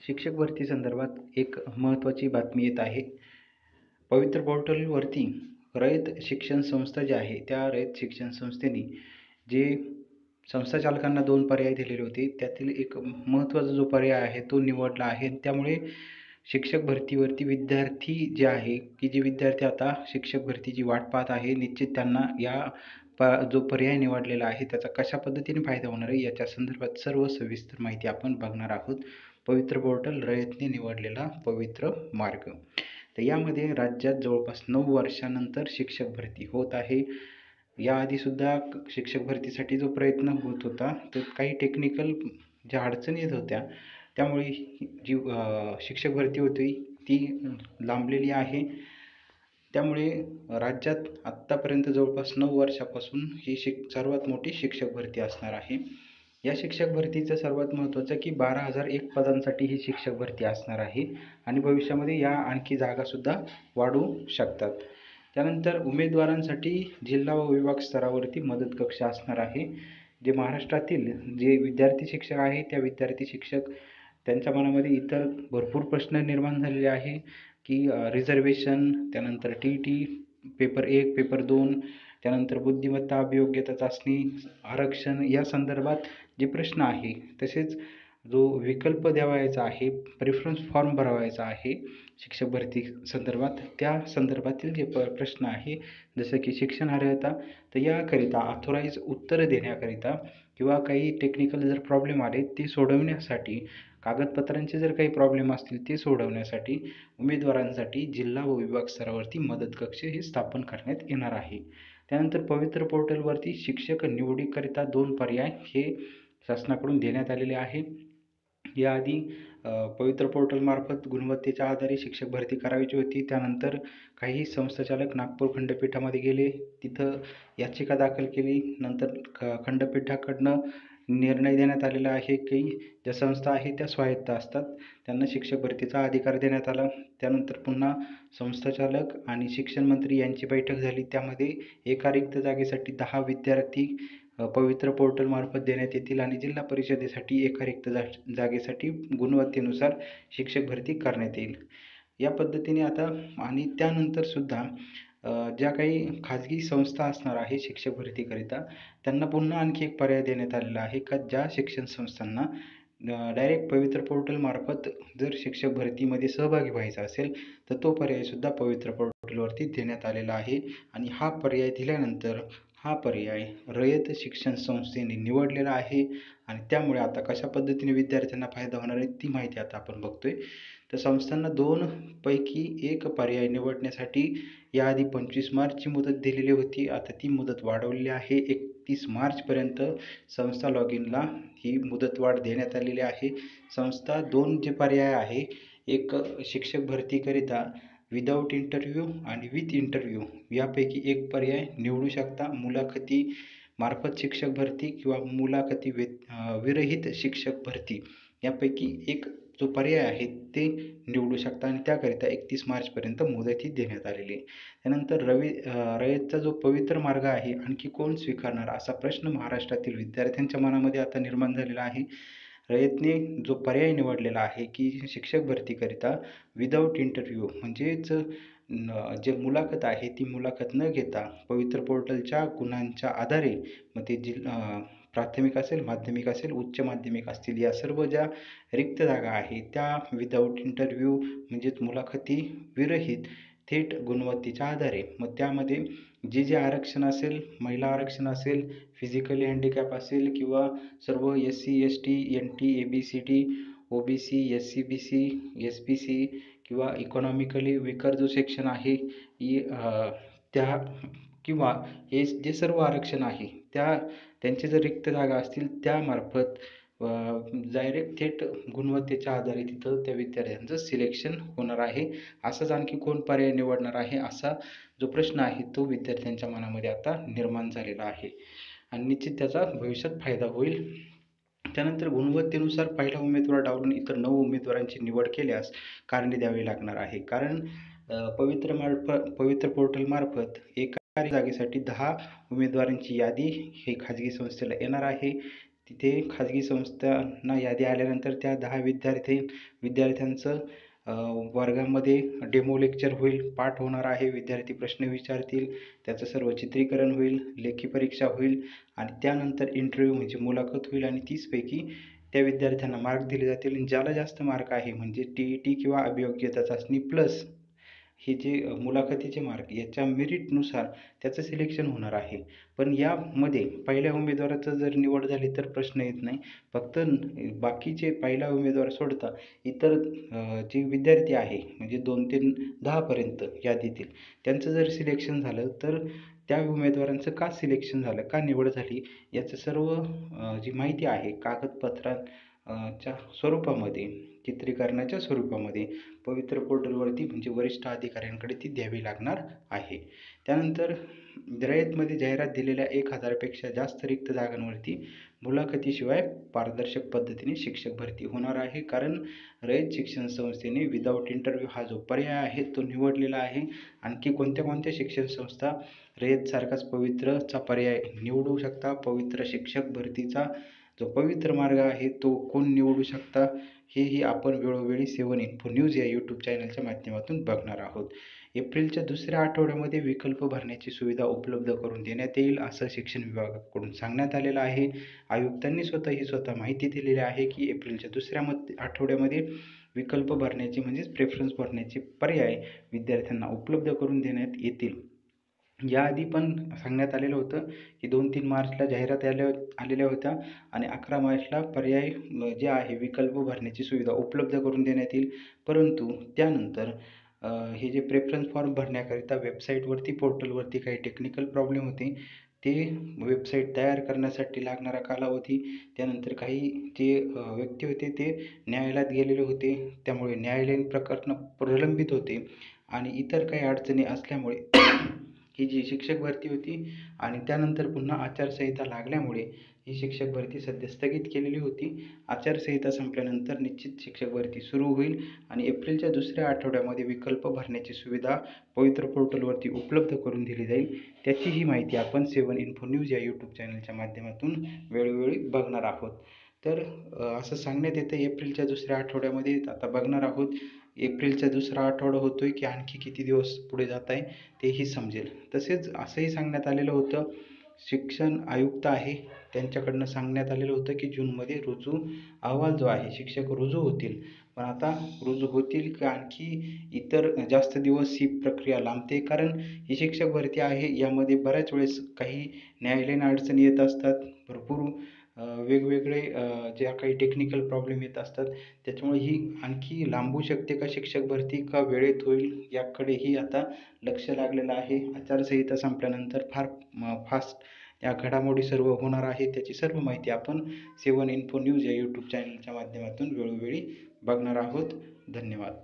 शिक्षक भरती संदर्भात एक महत्त्वाची बातमी येत आहे. पवित्र पोर्टलवरती रयत शिक्षण संस्था जी आहे, त्या रयत शिक्षण संस्थेने जे संस्था चालकांना 2 पर्याय दिलेले होते, त्यातील एक महत्त्वाचा जो पर्याय आहे तो निवडला आहे. त्यामुळे शिक्षक भरतीवरती विद्यार्थी जे आहे, की जे विद्यार्थी आता शिक्षक भरतीची वाट पाहत आहे, निश्चित त्यांना जो पर्याय निवडलेला आहे त्याचा कशा पद्धतीने फायदा होणार आहे याच्या संदर्भात सर्व सविस्तर माहिती आपण बघणार आहोत. पवित्र पोर्टल रयतने निवडलेला पवित्र मार्ग. तर यामध्ये राज्यात जवळपास 9 वर्षानंतर शिक्षक भरती होत आहे. याआधीसुद्धा शिक्षक भरतीसाठी जो प्रयत्न होत होता, तर काही टेक्निकल ज्या अडचणी येत होत्या, त्यामुळे जी शिक्षक भरती होती ती लांबलेली आहे. त्यामुळे राज्यात आत्तापर्यंत जवळपास 9 वर्षापासून ही सर्वात मोठी शिक्षक भरती असणार आहे. या शिक्षक भरतीचं सर्वात महत्त्वाचं की 12,001 पदांसाठी ही शिक्षक भरती असणार आहे आणि भविष्यामध्ये या आणखी जागासुद्धा वाढू शकतात. त्यानंतर उमेदवारांसाठी जिल्हा व विभाग स्तरावरती मदत कक्ष असणार आहे. जे महाराष्ट्रातील जे विद्यार्थी शिक्षक आहे, त्या विद्यार्थी शिक्षक त्यांच्या मनामध्ये इतर भरपूर प्रश्न निर्माण झालेले आहे की रिझर्वेशन, त्यानंतर TET, पेपर 1, पेपर 2, त्यानंतर बुद्धिमत्ता अभियोग्यता चाचणी, आरक्षण या संदर्भात जे प्रश्न आहे, तसेच जो विकल्प द्यावयाचा आहे, प्रेफरन्स फॉर्म भरवायचा आहे शिक्षक भरती संदर्भात, त्या संदर्भातील जे प्रश्न आहे, जसं की शिक्षण अर्हता, तर याकरिता ऑथोराईज उत्तरं देण्याकरिता किंवा काही टेक्निकल जर प्रॉब्लेम आले ते सोडवण्यासाठी, कागदपत्रांचे जर काही प्रॉब्लेम असतील ते सोडवण्यासाठी उमेदवारांसाठी जिल्हा व विभाग स्तरावरती मदत कक्ष हे स्थापन करण्यात येणार आहे. त्यानंतर पवित्र पोर्टलवरती शिक्षक निवडीकरिता 2 पर्याय हे शासनाकडून देण्यात आलेले आहे. याआधी पवित्र पोर्टलमार्फत गुणवत्तेच्या आधारे शिक्षक भरती करायची होती. त्यानंतर काही संस्थाचालक नागपूर खंडपीठामध्ये गेले, तिथं याचिका दाखल केली. नंतर खंडपीठाकडनं निर्णय देण्यात आलेला आहे की ज्या संस्था आहेत त्या स्वायत्त असतात, त्यांना शिक्षक भरतीचा अधिकार देण्यात आला. त्यानंतर पुन्हा संस्थाचालक आणि शिक्षण मंत्री यांची बैठक झाली. त्यामध्ये एका रिक्त जागेसाठी 10 विद्यार्थी पवित्र पोर्टलमार्फत देण्यात येतील आणि जिल्हा परिषदेसाठी एका रिक्त जागेसाठी गुणवत्तेनुसार शिक्षक भरती करण्यात येईल. या पद्धतीने आता आणि त्यानंतरसुद्धा ज्या काही खाजगी संस्था असणार आहे शिक्षक भरतीकरिता, त्यांना पुन्हा आणखी एक पर्याय देण्यात आलेला आहे का ज्या शिक्षण संस्थांना डायरेक्ट पवित्र पोर्टलमार्फत जर शिक्षक भरतीमध्ये सहभागी व्हायचं असेल, तर तो पर्यायसुद्धा पवित्र पोर्टलवरती देण्यात आलेला आहे आणि हा पर्याय दिल्यानंतर हा पर्याय रयत शिक्षण संस्थेने निवडलेला आहे आणि त्यामुळे आता कशा पद्धतीने विद्यार्थ्यांना फायदा होणार आहे ती माहिती आता आपण बघतोय. तर संस्थांना 2 पैकी 1 पर्याय निवडण्यासाठी याआधी 25 मार्चची मुदत दिलेली होती. आता ती मुदत वाढवलेली आहे. 31 मार्चपर्यंत संस्था लॉग इनला ही मुदतवाढ देण्यात आलेली आहे. संस्था 2 जे पर्याय आहे, एक शिक्षक भरतीकरिता विदाऊट इंटरव्ह्यू आणि विथ इंटरव्ह्यू यापैकी एक पर्याय निवडू शकता. मुलाखती मार्फत शिक्षक भरती किंवा मुलाखती विरहित शिक्षक भरती यापैकी एक जो पर्याय आहे ते निवडू शकता आणि त्याकरिता 31 मार्चपर्यंत मुदत ही देण्यात आलेली आहे. त्यानंतर रयतचा जो पवित्र मार्ग आहे आणखी कोण स्वीकारणार असा प्रश्न महाराष्ट्रातील विद्यार्थ्यांच्या मनामध्ये आता निर्माण झालेला आहे. रयतने जो पर्याय निवडलेला आहे की शिक्षक भरतीकरिता विदाऊट इंटरव्ह्यू म्हणजेच जे मुलाखत आहे ती मुलाखत न घेता पवित्र पोर्टलच्या गुणांच्या आधारे मग ते प्राथमिक असेल, माध्यमिक असेल, उच्च माध्यमिक असतील, या सर्व ज्या रिक्त जागा आहेत त्या विदाऊट इंटरव्ह्यू म्हणजेच मुलाखती विरहित थेट गुणवत्तेच्या आधारे मग त्यामध्ये जे आरक्षण असेल, महिला आरक्षण असेल, फिजिकली हँडिकॅप असेल किंवा सर्व SC, ST, NT, ABCD, OBC, SC, BC, SBC किंवा इकॉनॉमिकली विकर जो सेक्शन आहे त्या किंवा हे जे सर्व आरक्षण आहे त्यांचे जर रिक्त जागा असतील त्यामार्फत डायरेक्ट थेट गुणवत्तेच्या आधारे तिथं त्या विद्यार्थ्यांचं सिलेक्शन होणार आहे. असाच आणखी कोण पर्याय निवडणार आहे असा जो प्रश्न आहे तो विद्यार्थ्यांच्या मनामध्ये आता निर्माण झालेला आहे आणि निश्चित त्याचा भविष्यात फायदा होईल. त्यानंतर गुणवत्तेनुसार पहिला उमेदवार डावलून इतर 9 उमेदवारांची निवड केल्यास कारणे द्यावी लागणार आहे. कारण पवित्र पोर्टलमार्फत एका जागेसाठी 10 उमेदवारांची यादी ही खाजगी संस्थेला येणार आहे. तिथे खाजगी संस्थांना यादी आल्यानंतर त्या 10 विद्यार्थ्यांचं वर्गामध्ये डेमो लेक्चर होईल, पाठ होणार आहे, विद्यार्थी प्रश्न विचारतील, त्याचं सर्व चित्रीकरण होईल, लेखी परीक्षा होईल आणि त्यानंतर इंटरव्ह्यू म्हणजे मुलाखत होईल आणि 30 पैकी त्या विद्यार्थ्यांना मार्क दिले जातील आणि ज्याला जास्त मार्क आहे म्हणजे TET किंवा अभियोग्यता चाचणी प्लस हे जे मुलाखतीचे मार्क याच्या मेरिटनुसार त्याचं सिलेक्शन होणार आहे. पण यामध्ये पहिल्या उमेदवाराचं जर निवड झाली तर प्रश्न येत नाही. फक्त बाकीचे पहिला उमेदवार सोडता इतर जे विद्यार्थी आहे म्हणजे 2 ते 10 पर्यंत यादीतील त्यांचं जर सिलेक्शन झालं तर त्या उमेदवारांचं का सिलेक्शन झालं, का निवड झाली याचं सर्व जी माहिती आहे च्या स्वरूपामध्ये, चित्रीकरणाच्या स्वरूपामध्ये पवित्र पोर्टलवरती म्हणजे वरिष्ठ अधिकाऱ्यांकडे ती द्यावी लागणार आहे. त्यानंतर रयतमध्ये जाहिरात दिलेल्या 1000 पेक्षा जास्त रिक्त जागांवरती मुलाखतीशिवाय पारदर्शक पद्धतीने शिक्षक भरती होणार आहे. कारण रयत शिक्षण संस्थेने विदाऊट इंटरव्ह्यू हा जो पर्याय आहे तो निवडलेला आहे. आणखी कोणत्या कोणत्या शिक्षण संस्था रयतसारखाच पवित्रचा पर्याय निवडू शकता, पवित्र शिक्षक भरतीचा जो पवित्र मार्ग आहे तो कोण निवडू शकता हेही आपण वेळोवेळी 7 इन्फो न्यूज या यूट्यूब चॅनलच्या माध्यमातून बघणार आहोत. एप्रिलच्या दुसऱ्या आठवड्यामध्ये विकल्प भरण्याची सुविधा उपलब्ध करून देण्यात येईल असं शिक्षण विभागाकडून सांगण्यात आलेलं आहे. आयुक्तांनी स्वतः माहिती दिलेली आहे की एप्रिलच्या दुसऱ्या आठवड्यामध्ये विकल्प भरण्याची म्हणजेच प्रेफरन्स भरण्याचे पर्याय विद्यार्थ्यांना उपलब्ध करून देण्यात येतील. याआधी पण सांगण्यात आलेलं होतं की 2-3 मार्चला जाहिरात आलेल्या होत्या आणि 11 मार्चला पर्याय जे आहे विकल्प भरण्याची सुविधा उपलब्ध करून देण्यात येईल. परंतु त्यानंतर हे जे प्रेफरन्स फॉर्म भरण्याकरिता वेबसाईटवरती पोर्टलवरती काही टेक्निकल प्रॉब्लेम होते. ते वेबसाईट तयार करण्यासाठी लागणारा कालावधी, त्यानंतर काही जे व्यक्ती होते ते न्यायालयात गेलेले होते. त्यामुळे न्यायालयीन प्रकरणं प्रलंबित होते आणि इतर काही अडचणी असल्यामुळे ही जी शिक्षक भरती होती आणि त्यानंतर पुन्हा आचारसंहिता लागल्यामुळे ही शिक्षक भरती सध्या स्थगित केलेली होती. आचारसंहिता संपल्यानंतर निश्चित शिक्षक भरती सुरू होईल आणि एप्रिलच्या दुसऱ्या आठवड्यामध्ये विकल्प भरण्याची सुविधा पवित्र पोर्टलवरती उपलब्ध करून दिली जाईल. त्याचीही माहिती आपण 7 इन्फो न्यूज या यूट्यूब चॅनलच्या माध्यमातून वेळोवेळी बघणार आहोत. तर असं सांगण्यात येतं एप्रिलच्या दुसऱ्या आठवड्यामध्ये. आता बघणार आहोत एप्रिलचा दुसरा आठवडा होतोय की आणखी किती दिवस पुढे जात आहे तेही समजेल. तसेच असंही सांगण्यात आलेलं होतं, शिक्षण आयुक्त आहे त्यांच्याकडनं सांगण्यात आलेलं होतं की जूनमध्ये रुजू अहवाल जो आहे शिक्षक रुजू होतील. पण आता रुजू होतील का आणखी इतर जास्त दिवस ही प्रक्रिया लांबते. कारण ही शिक्षक भरती आहे यामध्ये बऱ्याच वेळेस काही न्यायालयीन अडचणी येत असतात. भरपूर वेगवेगळे ज्या काही टेक्निकल प्रॉब्लेम येत असतात त्याच्यामुळे ही आणखी लांबू शकते का शिक्षक भरती, का वेळेत होईल याकडेही आता लक्ष लागलेलं आहे. आचारसंहिता संपल्यानंतर फार फास्ट या घडामोडी सर्व होणार आहे. त्याची सर्व माहिती आपण 7 इन्फो न्यूज या यूट्यूब चॅनलच्या माध्यमातून वेळोवेळी बघणार आहोत. धन्यवाद.